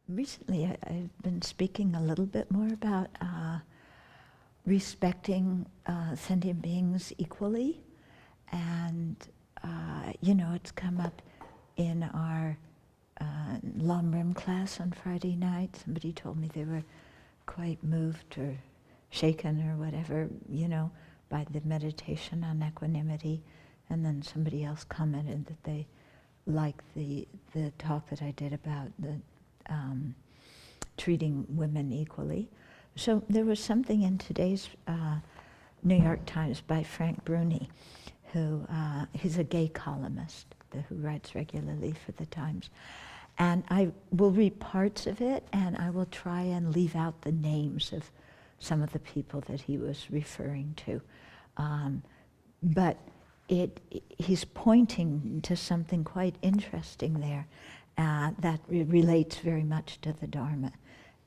Recently, I've been speaking a little bit more about respecting sentient beings equally. And, it's come up in our Long Rim class on Friday night. Somebody told me they were quite moved or shaken or whatever, by the meditation on equanimity. And then somebody else commented that they liked the talk that I did about the treating women equally. So there was something in today's New York Times by Frank Bruni, who he's a gay columnist who writes regularly for the Times. And I will read parts of it, and I will try and leave out the names of some of the people that he was referring to. But he's pointing to something quite interesting there that relates very much to the Dharma.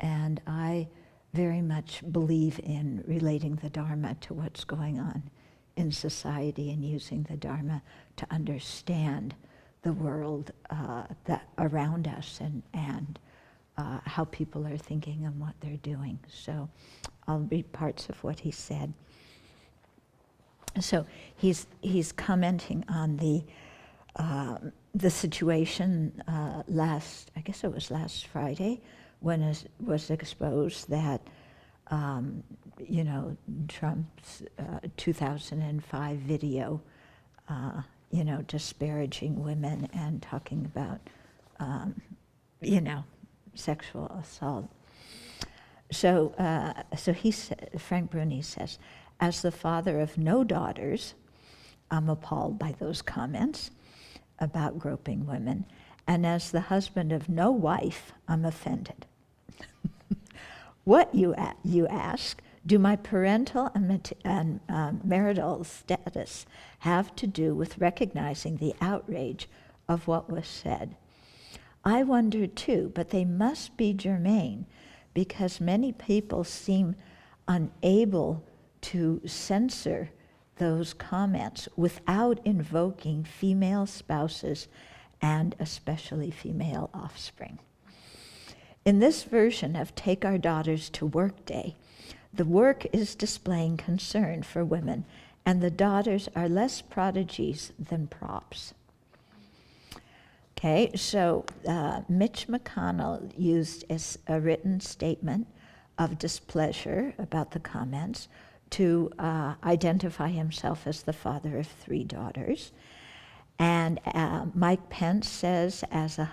And I very much believe in relating the Dharma to what's going on in society and using the Dharma to understand the world that around us and how people are thinking and what they're doing. So I'll read parts of what he said. So he's commenting on the situation last Friday, when it was exposed that Trump's 2005 video, disparaging women and talking about sexual assault. So Frank Bruni says, as the father of no daughters, I'm appalled by those comments about groping women. And as the husband of no wife, I'm offended. What, you ask, do my parental and marital status have to do with recognizing the outrage of what was said? I wonder too, but they must be germane, because many people seem unable to censor those comments without invoking female spouses and especially female offspring. In this version of Take Our Daughters to Work Day, the work is displaying concern for women, and the daughters are less prodigies than props. Okay, so Mitch McConnell used a written statement of displeasure about the comments to identify himself as the father of 3 daughters. And Mike Pence said as a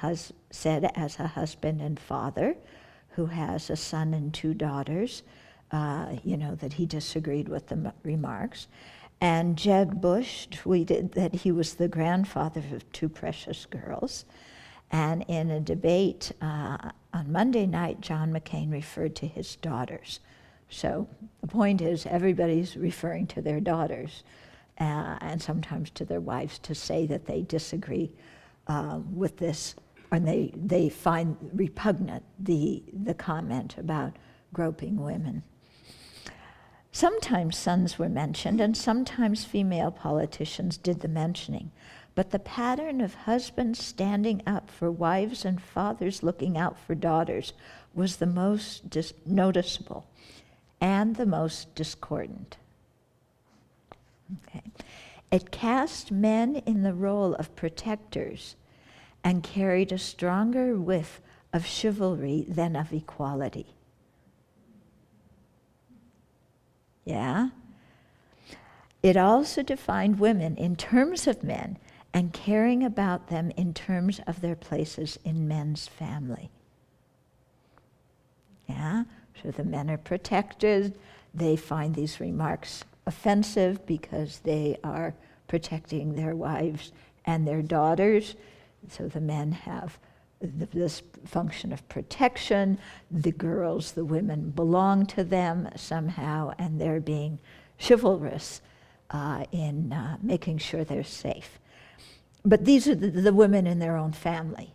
husband and father who has a son and 2 daughters, that he disagreed with the remarks. And Jeb Bush tweeted that he was the grandfather of 2 precious girls. And in a debate on Monday night, John McCain referred to his daughters. So the point is, everybody's referring to their daughters and sometimes to their wives to say that they disagree with this, and they find repugnant the comment about groping women. Sometimes sons were mentioned, and sometimes female politicians did the mentioning. But the pattern of husbands standing up for wives and fathers looking out for daughters was the most noticeable and the most discordant. Okay. It cast men in the role of protectors and carried a stronger whiff of chivalry than of equality. Yeah? It also defined women in terms of men and caring about them in terms of their places in men's family. Yeah? So the men are protected. They find these remarks offensive because they are protecting their wives and their daughters. So the men have this function of protection. The girls, the women, belong to them somehow, and they're being chivalrous in making sure they're safe. But these are the women in their own family.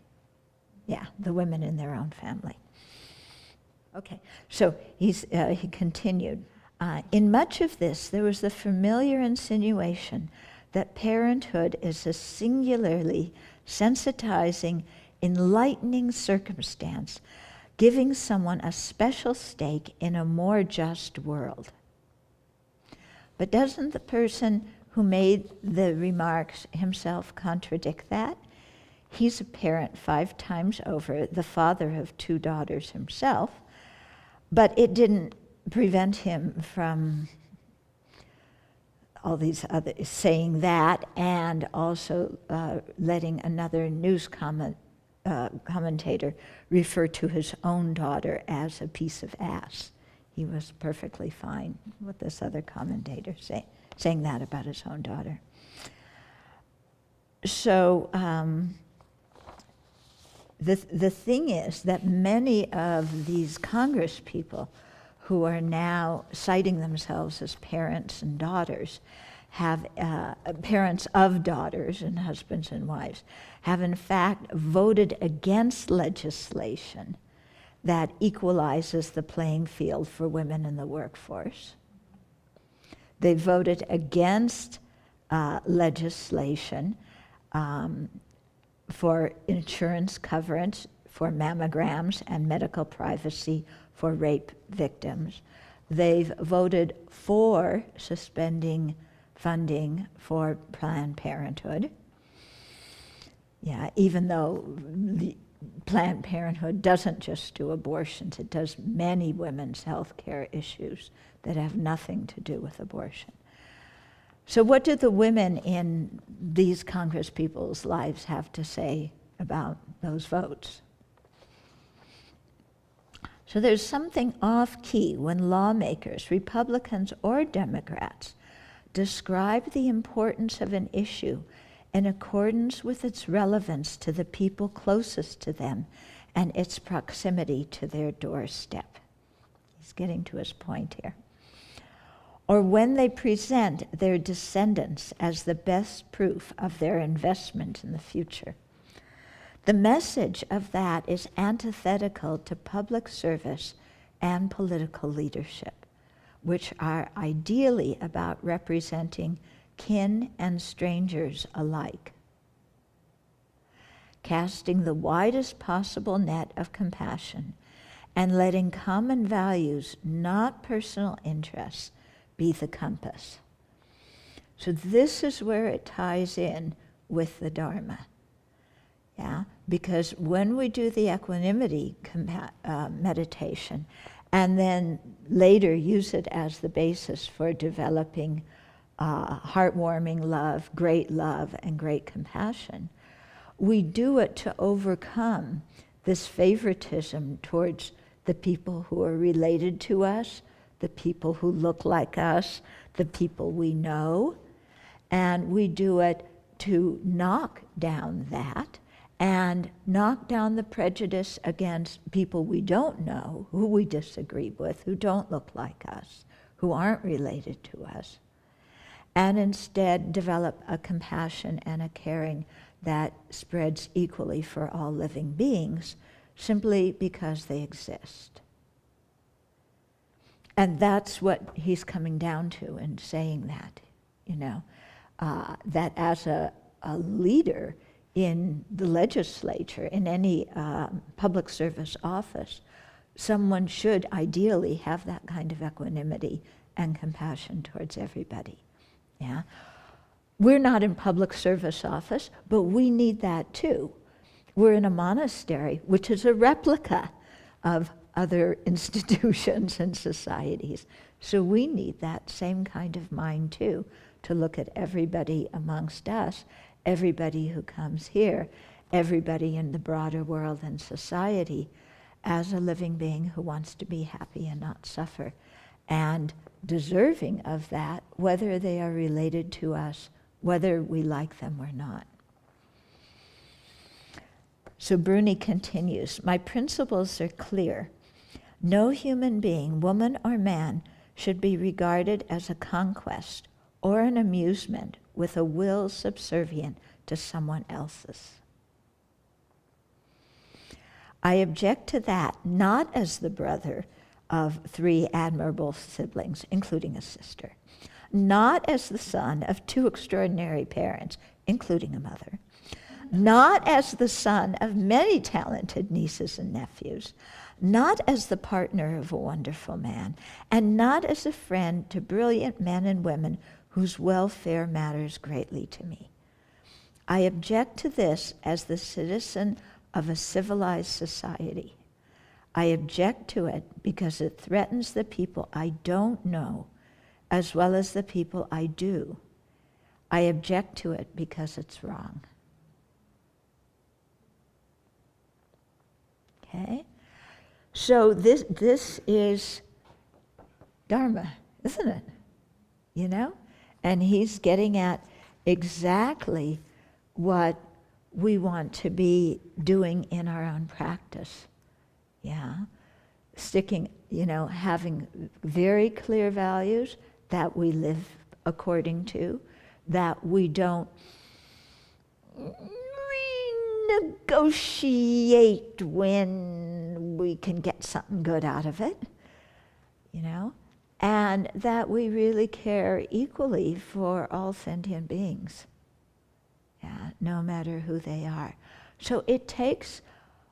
Yeah, the women in their own family. Okay, so he continued. In much of this, there was the familiar insinuation that parenthood is a singularly sensitizing, enlightening circumstance giving someone a special stake in a more just world. But doesn't the person who made the remarks himself contradict that? He's a parent 5 times over, the father of 2 daughters himself, but it didn't prevent him from all these others saying that, and also letting another news commentator refer to his own daughter as a piece of ass. He was perfectly fine with this other commentator saying that about his own daughter. So the thing is that many of these Congress people who are now citing themselves as parents and daughters have parents of daughters and husbands and wives have in fact voted against legislation that equalizes the playing field for women in the workforce. They voted against legislation for insurance coverage for mammograms and medical privacy for rape victims. They've voted for suspending funding for Planned Parenthood. Yeah, even though the Planned Parenthood doesn't just do abortions, it does many women's health care issues that have nothing to do with abortion. So what do the women in these Congress people's lives have to say about those votes? So there's something off-key when lawmakers, Republicans or Democrats, describe the importance of an issue in accordance with its relevance to the people closest to them and its proximity to their doorstep. He's getting to his point here. Or when they present their descendants as the best proof of their investment in the future. The message of that is antithetical to public service and political leadership, which are ideally about representing kin and strangers alike, casting the widest possible net of compassion and letting common values, not personal interests, be the compass. So this is where it ties in with the Dharma. Yeah, because when we do the equanimity meditation and then later use it as the basis for developing heartwarming love, and great compassion, we do it to overcome this favoritism towards the people who are related to us, the people who look like us, the people we know, and we do it to knock down that and knock down the prejudice against people we don't know, who we disagree with, who don't look like us, who aren't related to us, and instead develop a compassion and a caring that spreads equally for all living beings, simply because they exist. And that's what he's coming down to in saying that, that as a leader in the legislature, in any public service office, someone should ideally have that kind of equanimity and compassion towards everybody. Yeah, we're not in public service office, but we need that too. We're in a monastery, which is a replica of other institutions and societies. So we need that same kind of mind too, to look at everybody amongst us, everybody who comes here, everybody in the broader world and society as a living being who wants to be happy and not suffer, and deserving of that, whether they are related to us, whether we like them or not. So Bruni continues, my principles are clear. No human being, woman or man, should be regarded as a conquest or an amusement with a will subservient to someone else's. I object to that not as the brother of 3 admirable siblings, including a sister, not as the son of 2 extraordinary parents, including a mother, not as the son of many talented nieces and nephews, not as the partner of a wonderful man, and not as a friend to brilliant men and women whose welfare matters greatly to me. I object to this as the citizen of a civilized society. I object to it because it threatens the people I don't know as well as the people I do. I object to it because it's wrong. Okay? So this is Dharma, isn't it? You know? And he's getting at exactly what we want to be doing in our own practice. Yeah? Sticking, having very clear values that we live according to, that we don't renegotiate when we can get something good out of it, and that we really care equally for all sentient beings, no matter who they are. So it takes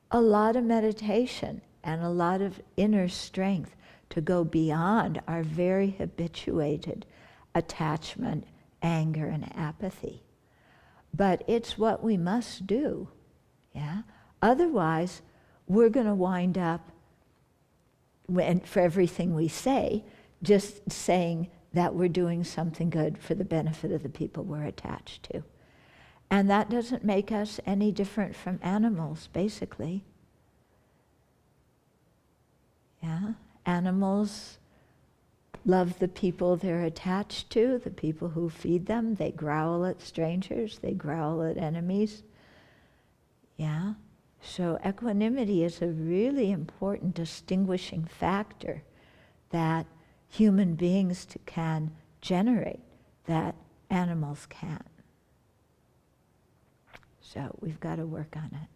a lot of meditation and a lot of inner strength to go beyond our very habituated attachment, anger, and apathy. But it's what we must do, Otherwise, we're going to wind up, for everything we say, just saying that we're doing something good for the benefit of the people we're attached to. And that doesn't make us any different from animals, basically. Animals love the people they're attached to, the people who feed them. They growl at strangers, they growl at enemies. So equanimity is a really important distinguishing factor that human beings can generate that animals can't. So we've got to work on it.